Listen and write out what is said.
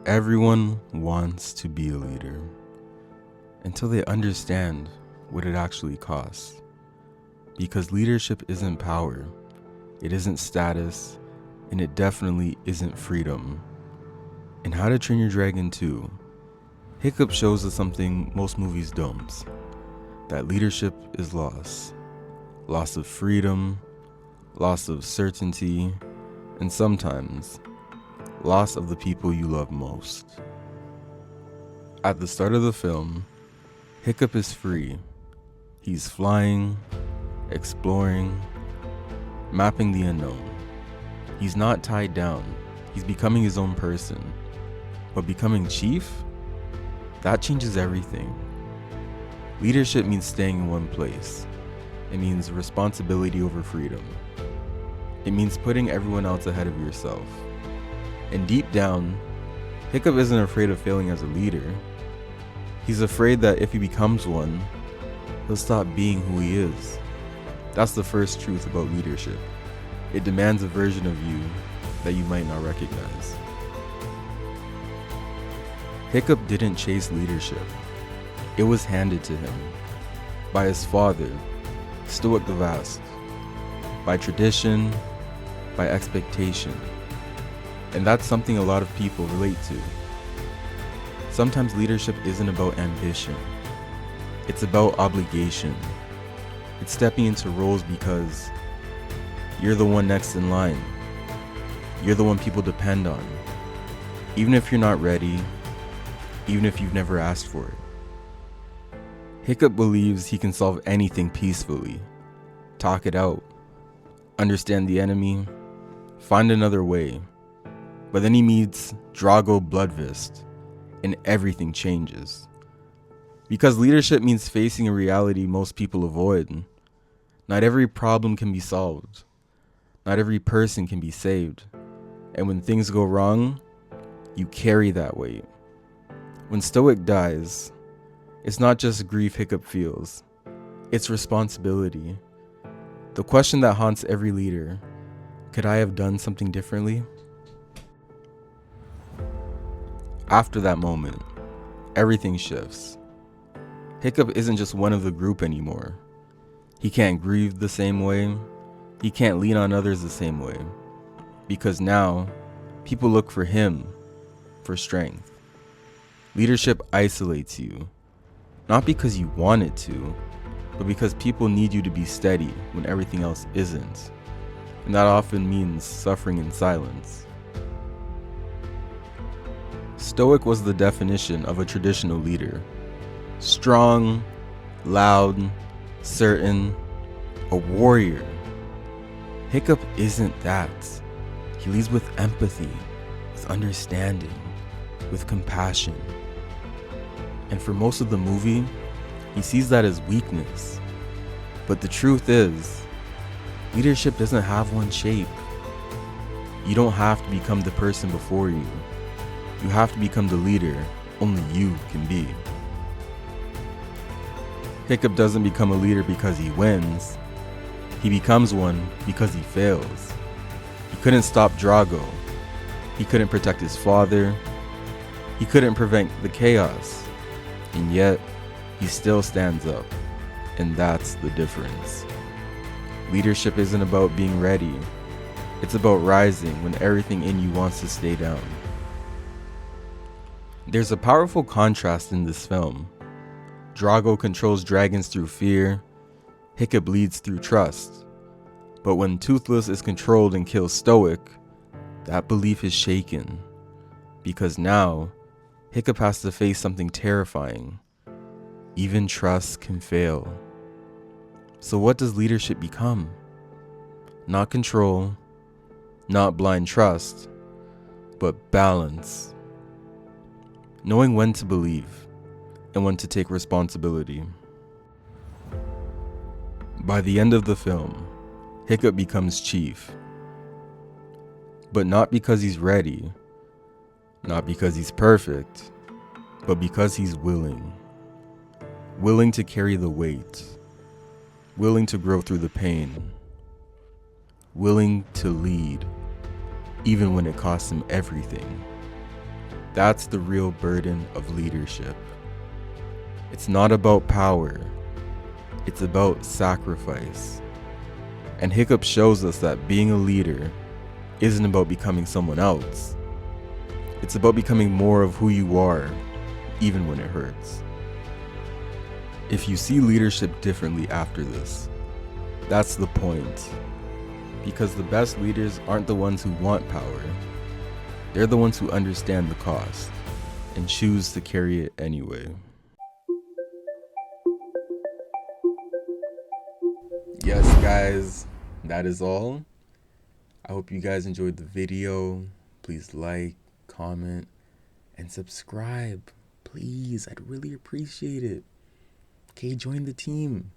Everyone wants to be a leader until they understand what it actually costs. Because leadership isn't power, it isn't status, and it definitely isn't freedom. In How to Train Your Dragon 2, Hiccup shows us something most movies don't, that leadership is loss. Loss of freedom, loss of certainty, and sometimes loss of the people you love most. At the start of the film, Hiccup is free. He's flying, exploring, mapping the unknown. He's not tied down. He's becoming his own person. But becoming chief? That changes everything. Leadership means staying in one place. It means responsibility over freedom. It means putting everyone else ahead of yourself. And deep down, Hiccup isn't afraid of failing as a leader. He's afraid that if he becomes one, he'll stop being who he is. That's the first truth about leadership. It demands a version of you that you might not recognize. Hiccup didn't chase leadership. It was handed to him by his father, Stoic the Vast, by tradition, by expectation. And that's something a lot of people relate to. Sometimes leadership isn't about ambition. It's about obligation. It's stepping into roles because you're the one next in line. You're the one people depend on. Even if you're not ready, even if you've never asked for it. Hiccup believes he can solve anything peacefully. Talk it out. Understand the enemy. Find another way. But then he meets Drago Bloodfist, and everything changes. Because leadership means facing a reality most people avoid. Not every problem can be solved. Not every person can be saved. And when things go wrong, you carry that weight. When Stoic dies, it's not just grief Hiccup feels. It's responsibility. The question that haunts every leader: could I have done something differently? After that moment, everything shifts. Hiccup isn't just one of the group anymore. He can't grieve the same way. He can't lean on others the same way. Because now, people look for him for strength. Leadership isolates you, not because you want it to, but because people need you to be steady when everything else isn't. And that often means suffering in silence. Stoic was the definition of a traditional leader. Strong, loud, certain, a warrior. Hiccup isn't that. He leads with empathy, with understanding, with compassion. And for most of the movie, he sees that as weakness. But the truth is, leadership doesn't have one shape. You don't have to become the person before you. You have to become the leader only you can be. Hiccup doesn't become a leader because he wins. He becomes one because he fails. He couldn't stop Drago. He couldn't protect his father. He couldn't prevent the chaos. And yet, he still stands up. And that's the difference. Leadership isn't about being ready. It's about rising when everything in you wants to stay down. There's a powerful contrast in this film. Drago controls dragons through fear. Hiccup leads through trust. But when Toothless is controlled and kills Stoic, that belief is shaken. Because now, Hiccup has to face something terrifying. Even trust can fail. So what does leadership become? Not control, not blind trust, but balance. Knowing when to believe and when to take responsibility. By the end of the film, Hiccup becomes chief. But not because he's ready, not because he's perfect, but because he's willing. Willing to carry the weight. Willing to grow through the pain. Willing to lead, even when it costs him everything. That's the real burden of leadership. It's not about power, it's about sacrifice. And Hiccup shows us that being a leader isn't about becoming someone else. It's about becoming more of who you are, even when it hurts. If you see leadership differently after this, that's the point. Because the best leaders aren't the ones who want power. They're the ones who understand the cost and choose to carry it anyway. Yes, guys, that is all. I hope you guys enjoyed the video. Please like, comment, and subscribe. Please, I'd really appreciate it. Okay, join the team.